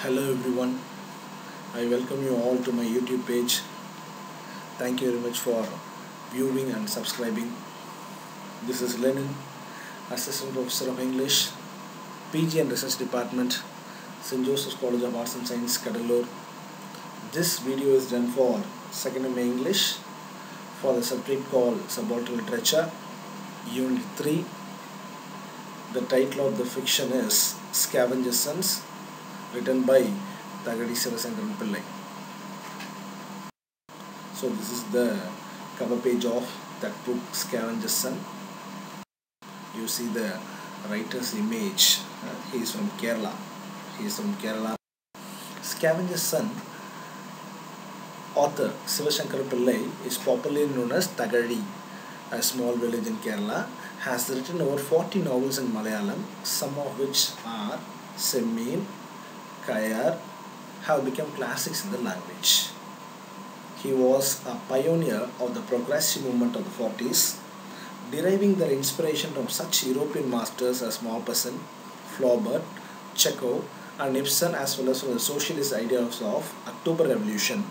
Hello everyone, I welcome you all to my YouTube page. Thank you very much for viewing and subscribing. This is Lenin, Assistant Professor of English, PG and Research Department, St. Joseph's College of Arts and Science, Cuddalore. This video is done for 2nd MA English for the subject called Subaltern Literature, Unit 3. The title of the fiction is Scavenger'S, written by Thakazhi Sivasankaran Pillai. So this is the cover page of that book, Scavenger'S. You see the writer's image. He is from Kerala. Scavenger'S, author Sivasankara Pillai is popularly known as Thakazhi, a small village in Kerala, has written over 40 novels in Malayalam, some of which are Semmeen, Kayar, have become classics in the language. He was a pioneer of the progressive movement of the 40s, deriving their inspiration from such European masters as Maupassant, Flaubert, Chekhov and Ibsen, as well as from the socialist ideas of October Revolution.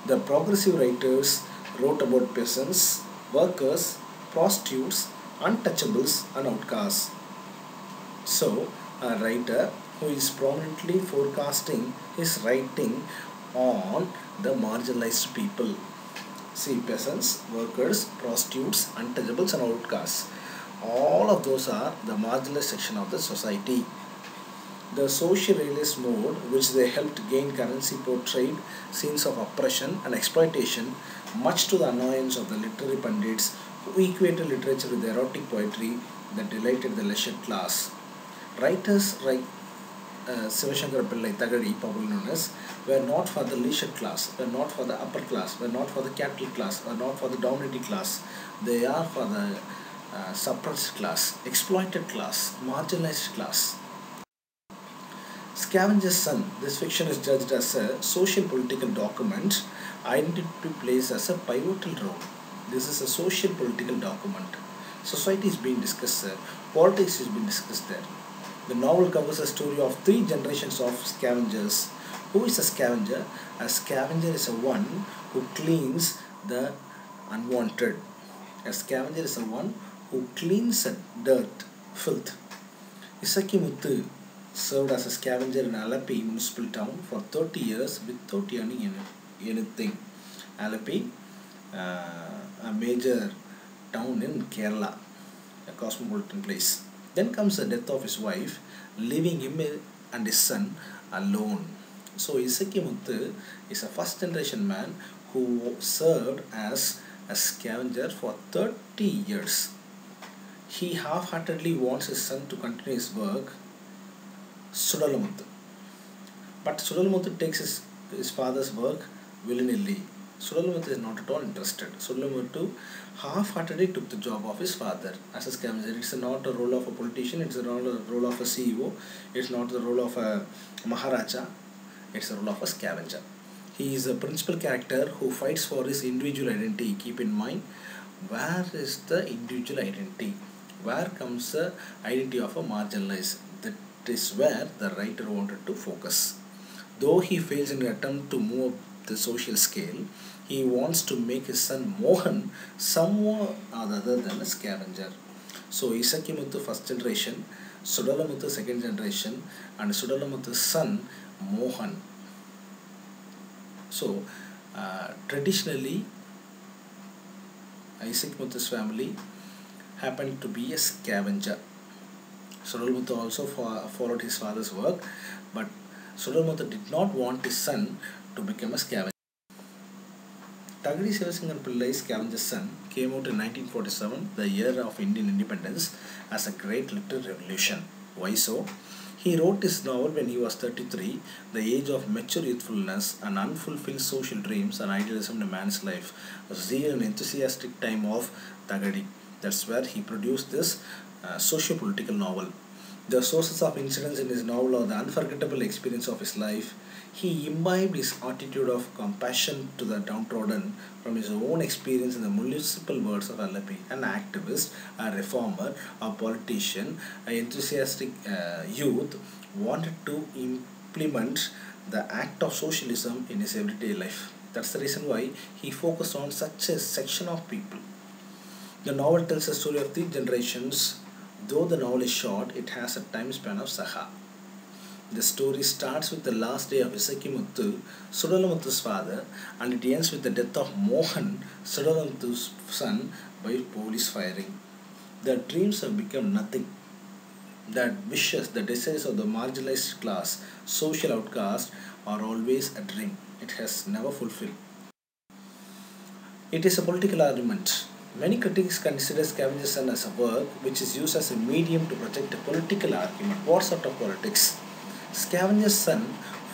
The progressive writers wrote about peasants, workers, prostitutes, untouchables and outcasts. So, a writer who is prominently forecasting his writing on the marginalized people. See, peasants, workers, prostitutes, untouchables and outcasts. All of those are the marginalized section of the society. The social realist mode, which they helped gain currency, portrayed scenes of oppression and exploitation, much to the annoyance of the literary pundits who equated literature with erotic poetry that delighted the leisure class. Writers like Sivasankara Pillai, Thakazhi, popularly known as, were not for the leisure class, were not for the upper class, were not for the capital class, were not for the dominating class. They are for the suppressed class, exploited class, marginalized class. Scavenger'S, this fiction is judged as a social political document. Identity plays as a pivotal role. This is a social political document. Society is being discussed there. Politics is being discussed there. The novel covers a story of 3 generations of scavengers. Who is a scavenger? A scavenger is a one who cleans the unwanted. A scavenger is a one who cleans dirt, filth. Sjctnc served as a scavenger in Alleppey municipal town for 30 years without earning anything. Alleppey, a major town in Kerala, a cosmopolitan place. Then comes the death of his wife, leaving him and his son alone. So Sjctnc is a first generation man who served as a scavenger for 30 years. He half-heartedly wants his son to continue his work, Sudalamuthu. But Sudalamuthu takes his father's work willy-nilly. Sudalamuthu is not at all interested. Sudalamuthu half-heartedly took the job of his father as a scavenger. It's not the role of a politician, it's not the role of a CEO, it's not the role of a Maharaja, it's the role of a scavenger. He is a principal character who fights for his individual identity. Keep in mind, where is the individual identity? Where comes the identity of a marginalized? That is where the writer wanted to focus. Though he fails in an attempt to move up the social scale, he wants to make his son Mohan someone other than a scavenger. So Sjctnc first generation, Sudalamuthu second generation, and Sudalamuthu's son Mohan. So traditionally, Sjctn's family happened to be a scavenger. Sudalamuthu also followed his father's work, but Sudalamuthu did not want his son to become a scavenger. Thakazhi Sivasankaran Pillai's Scavenger'S came out in 1947, the year of Indian independence, as a great literary revolution. Why so? He wrote his novel when he was 33, the age of mature youthfulness and unfulfilled social dreams and idealism in a man's life. A zeal and enthusiastic time of Thakazhi. That's where he produced this socio-political novel. The sources of incidents in his novel are the unforgettable experience of his life. He imbibed his attitude of compassion to the downtrodden from his own experience in the municipal words of Alleppey, an activist, a reformer, a politician, an enthusiastic youth wanted to implement the act of socialism in his everyday life. That's the reason why he focused on such a section of people. The novel tells the story of three generations. Though the novel is short, it has a time span of Saha. The story starts with the last day of Sjctnc, Sudalamuthu's father, and it ends with the death of Mohan, Sudalamuthu's son, by police firing. Their dreams have become nothing. Their wishes, the desires of the marginalized class, social outcast, are always a dream. It has never fulfilled. It is a political argument. Many critics consider Scavenger's as a work which is used as a medium to project a political argument. What sort of politics? Scavenger's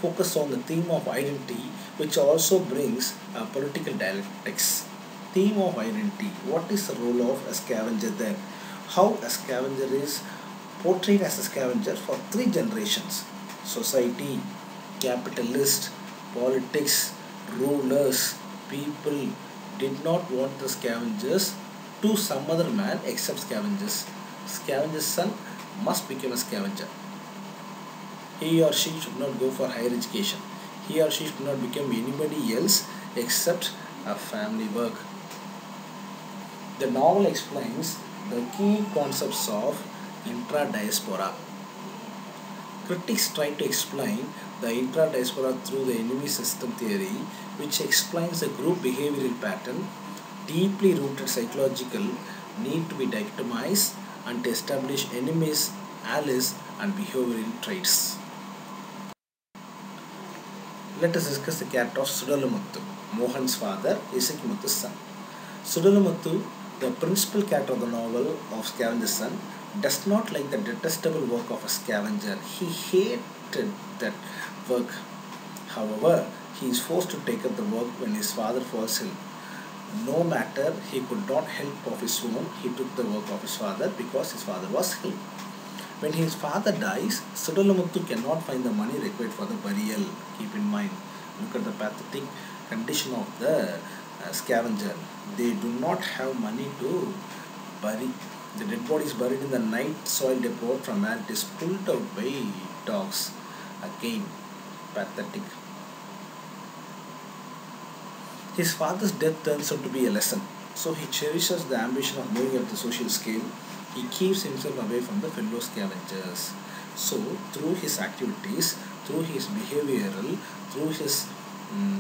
focuses on the theme of identity, which also brings political dialectics. Theme of identity. What is the role of a scavenger there? How a scavenger is portrayed as a scavenger for three generations. Society, capitalist, politics, rulers, people did not want the scavengers to some other man except scavengers. Scavenger's son must become a scavenger. He or she should not go for higher education. He or she should not become anybody else except a family work. The novel explains the key concepts of intra-diaspora. Critics try to explain the intra-diaspora through the enemy system theory, which explains the group behavioral pattern, deeply rooted psychological need to be dichotomized and to establish enemies, allies, and behavioral traits. Let us discuss the character of Sudalamuthu, Mohan's father, Sjctnc's son. Sudalamuthu, the principal character of the novel of Scavenger's son, does not like the detestable work of a scavenger. He hated that work. However, he is forced to take up the work when his father falls ill. No matter he could not help of his own, he took the work of his father because his father was ill. When his father dies, Sudalamuthu cannot find the money required for the burial. Keep in mind, look at the pathetic condition of the scavenger. They do not have money to bury. The dead body is buried in the night soil depot from where it is pulled out by dogs. Again, pathetic. His father's death turns out to be a lesson. So he cherishes the ambition of moving up the social scale. He keeps himself away from the fellow scavengers. So through his activities, through his behavioral, through his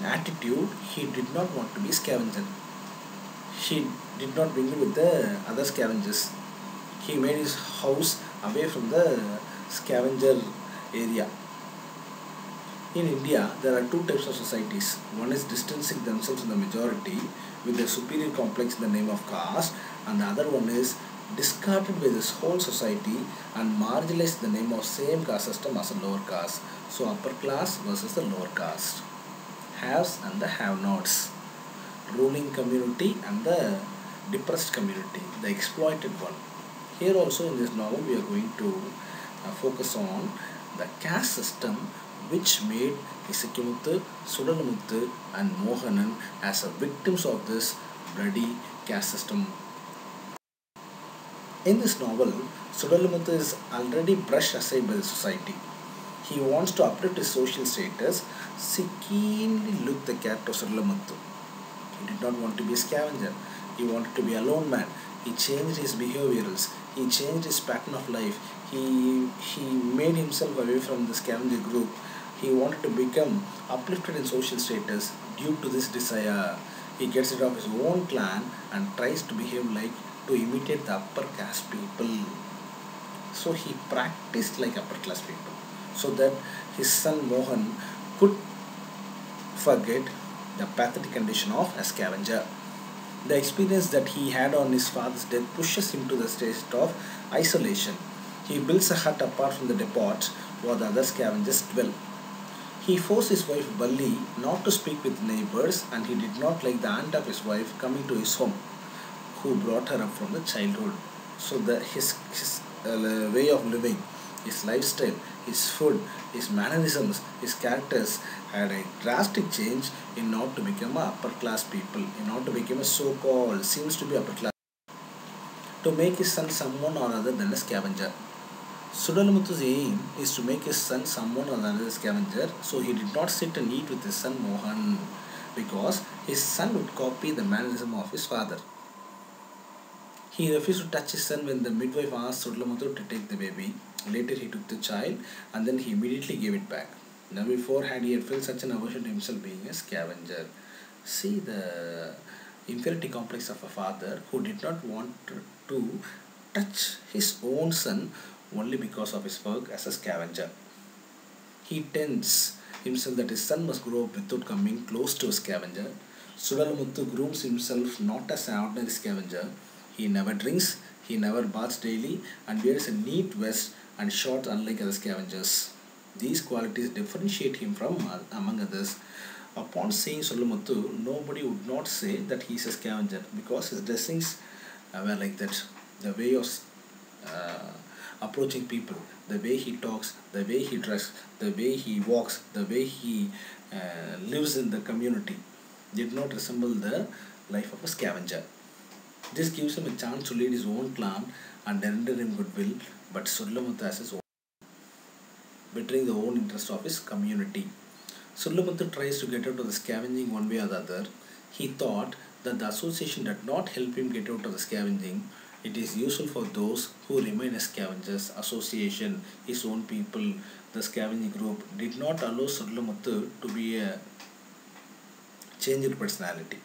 attitude, he did not want to be scavenger. He did not mingle with the other scavengers. He made his house away from the scavenger area. In India, there are two types of societies. One is distancing themselves from the majority with a superior complex in the name of caste, and the other one is discarded by this whole society and marginalized in the name of same caste system as a lower caste. So upper class versus the lower caste. Haves and the have-nots. Ruling community and the depressed community, the exploited one. Here also in this novel we are going to focus on the caste system which made Sjctnc, Sudalamuthu and Mohanan as victims of this bloody caste system. In this novel, Sudalamuthu is already brushed aside by the society. He wants to uplift his social status. She keenly looked the character of Sudalamuthu. He did not want to be a scavenger. He wanted to be a lone man. He changed his behaviorals. He changed his pattern of life. He made himself away from the scavenger group. He wanted to become uplifted in social status. Due to this desire, he gets rid of his own clan and tries to behave like to imitate the upper caste people. So he practiced like upper class people so that his son Mohan could forget the pathetic condition of a scavenger. The experience that he had on his father's death pushes him to the state of isolation. He builds a hut apart from the depot where the other scavengers dwell. He forced his wife Balli not to speak with neighbors, and he did not like the aunt of his wife coming to his home, who brought her up from the childhood. So his way of living, his lifestyle, his food, his mannerisms, his characters had a drastic change in order to become a upper class people, in order to become a so-called, seems to be upper class, to make his son someone or other than a scavenger. Sudalamuthu's aim is to make his son someone or another scavenger, so he did not sit and eat with his son Mohan because his son would copy the mannerism of his father. He refused to touch his son when the midwife asked Sudalamuthu to take the baby. Later he took the child and then he immediately gave it back. Never before had he felt such an aversion to himself being a scavenger. See the inferiority complex of a father who did not want to touch his own son only because of his work as a scavenger. He tells himself that his son must grow up without coming close to a scavenger. Sudalamuthu grooms himself not as an ordinary scavenger. He never drinks, he never baths daily, and wears a neat vest and shorts unlike other scavengers. These qualities differentiate him from among others. Upon seeing Sudalamuthu, nobody would not say that he is a scavenger because his dressings were like that. The way of approaching people, the way he talks, the way he dresses, the way he walks, the way he lives in the community did not resemble the life of a scavenger. This gives him a chance to lead his own clan and render him goodwill, but Sudalamuthu has his own, bettering the own interest of his community. Sudalamuthu tries to get out of the scavenging one way or the other. He thought that the association did not help him get out of the scavenging. It is useful for those who remain as scavengers. Association, his own people, the scavenging group did not allow Sudalamuthu to be a changed personality.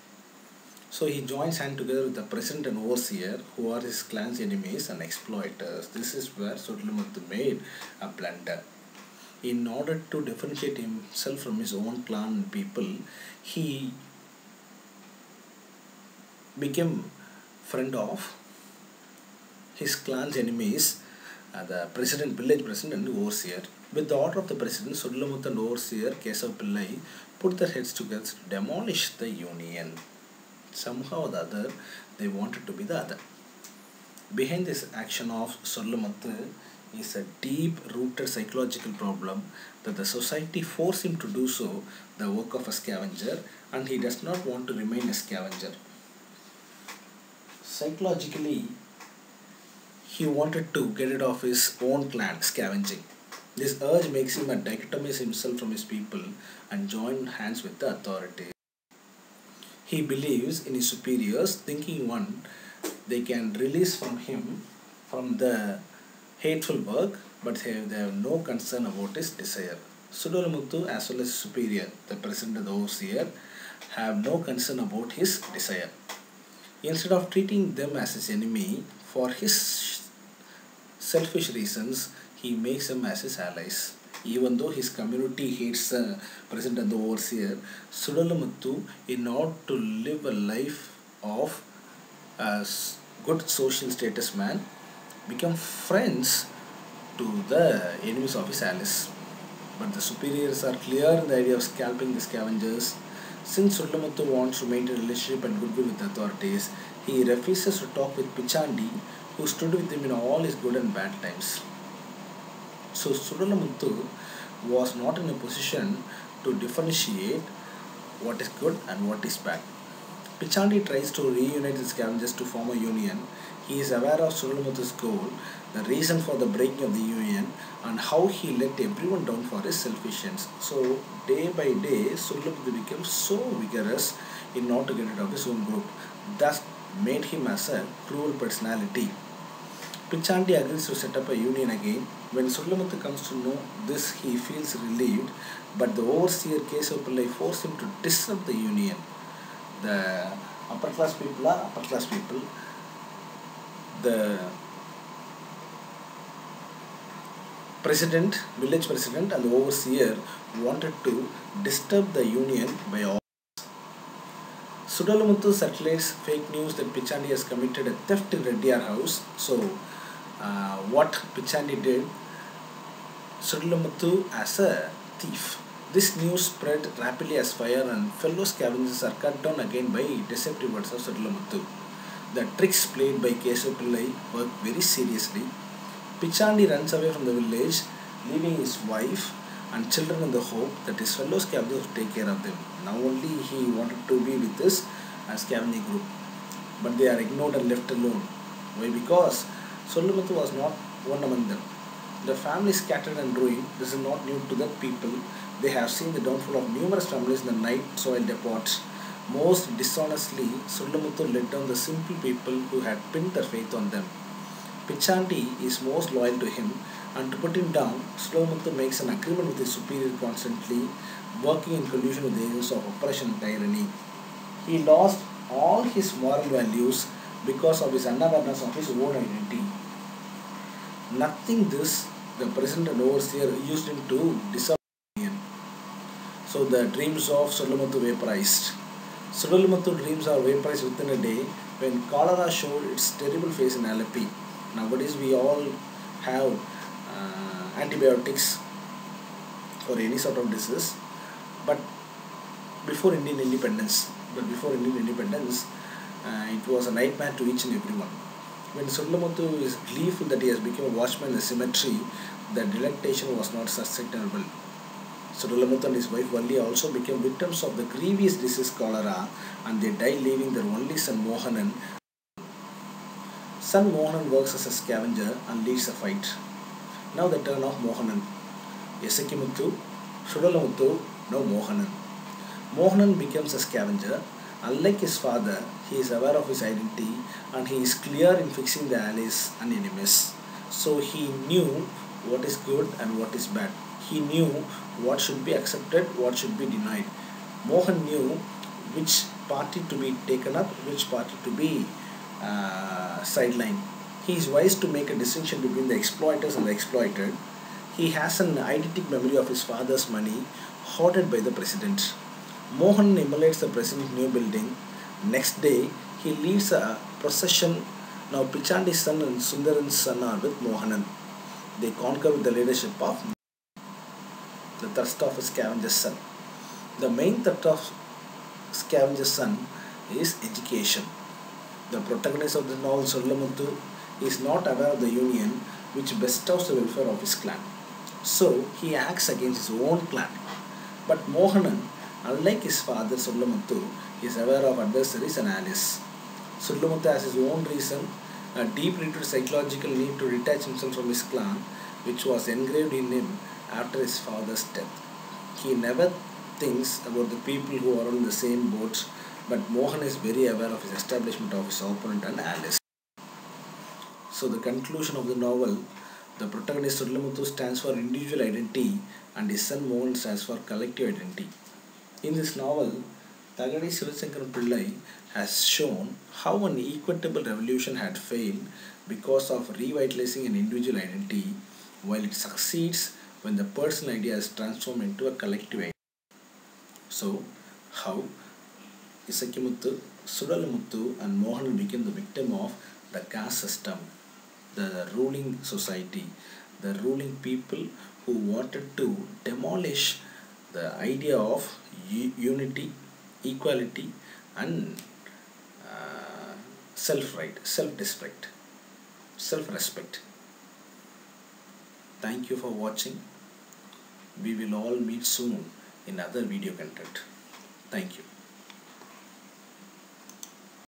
So he joins hand together with the president and overseer who are his clan's enemies and exploiters. This is where Sudalamuthu made a blunder. In order to differentiate himself from his own clan and people, he became friend of his clan's enemies, the president, village president and overseer. With the order of the president, Sudalamuthu and overseer Pillai put their heads together to demolish the union. Somehow or the other, they wanted to be the other. Behind this action of Sudalamuthu is a deep-rooted psychological problem that the society forced him to do so, the work of a scavenger, and he does not want to remain a scavenger. Psychologically, he wanted to get rid of his own clan, scavenging. This urge makes him dichotomize himself from his people and join hands with the authorities. He believes in his superiors, thinking one, they can release from him from the hateful work, but they have no concern about his desire. Sudalamuthu as well as his superior, the president and the overseer, have no concern about his desire. Instead of treating them as his enemy for his selfish reasons, he makes them as his allies. Even though his community hates the president and the overseer, Sudalamuthu, in order to live a life of a good social status man, become friends to the enemies of his allies. But the superiors are clear in the idea of scalping the scavengers. Since Sudalamuthu wants to maintain a relationship and goodwill with the authorities, he refuses to talk with Pichandi, who stood with him in all his good and bad times. So Sudalamuthu was not in a position to differentiate what is good and what is bad. Pichandi tries to reunite the scavengers to form a union. He is aware of Sudalamuthu's goal, the reason for the breaking of the union, and how he let everyone down for his selfish ends. So day by day, Sudalamuthu became so vigorous in order to get rid of his own group. Thus made him as a cruel personality. Pichandi agrees to set up a union again. When Sudalamuthu comes to know this, he feels relieved, but the overseer Pillai forced him to disrupt the union. The upper class people are upper class people. The president, village president and the overseer wanted to disturb the union by all. Sudalamuthu circulates fake news that Pichandi has committed a theft in Reddyar house. So what Pichandi did, Sudalamuthu as a thief. This news spread rapidly as fire and fellow scavengers are cut down again by deceptive words of Sudalamuthu. The tricks played by Pillai work very seriously. Pichandi runs away from the village, leaving his wife and children in the hope that his fellow scavengers would take care of them. Now only he wanted to be with this scavenging group, but they are ignored and left alone. Why? Because Sudalamuthu was not one among them. The family scattered and ruined. This is not new to the people. They have seen the downfall of numerous families in the night soil depots. Most dishonestly, Subaltern let down the simple people who had pinned their faith on them. Sjctnc is most loyal to him, and to put him down, Subaltern makes an agreement with his superior constantly, working in collusion with the agents of oppression and tyranny. He lost all his moral values because of his unawareness of his own identity. Nothing this, the president and overseer used him to dissolve the union. So the dreams of Subaltern vaporized. Subaltern dreams are vaporized within a day when cholera showed its terrible face in Alleppey. Nowadays we all have antibiotics for any sort of disease, but before Indian independence, it was a nightmare to each and everyone. When Subaltern is gleeful that he has become a watchman in the cemetery, the delectation was not sustainable. Subaltern and his wife Valli also became victims of the grievous disease cholera, and they died leaving their only son Mohanan. Son Mohanan works as a scavenger and leads a fight. Now the turn of Mohanan. Sjctnc, Subaltern, now Mohanan. Mohanan becomes a scavenger. Unlike his father, he is aware of his identity and he is clear in fixing the allies and enemies. So he knew what is good and what is bad. He knew what should be accepted, what should be denied. Mohan knew which party to be taken up, which party to be sidelined. He is wise to make a distinction between the exploiters and the exploited. He has an eidetic memory of his father's money hoarded by the president. Mohan emulates the president's new building. Next day, he leads a procession. Now Sjctnc's son and Sundaran's son are with Mohanan. They conquer with the leadership of the thrust of a scavenger's son. The main thrust of scavenger's son is education. The protagonist of the novel Subaltern is not aware of the union which bestows the welfare of his clan. So he acts against his own clan. But Mohanan, unlike his father Subaltern, is aware of adversaries and allies. Subaltern has his own reason, a deep-rooted psychological need to detach himself from his clan, which was engraved in him after his father's death. He never thinks about the people who are on the same boat, but Mohan is very aware of his establishment of his opponent and allies. So the conclusion of the novel, the protagonist Subaltern stands for individual identity and his son Mohan stands for collective identity. In this novel, Thakazhi Sivasankaran Pillai has shown how an equitable revolution had failed because of revitalizing an individual identity, while it succeeds when the personal idea is transformed into a collective idea. So, how Sjctnc, Subaltern and Mohan became the victim of the caste system, the ruling society, the ruling people who wanted to demolish the idea of unity, equality and self-right, self-respect. Thank you for watching. We will all meet soon in other video content. Thank you.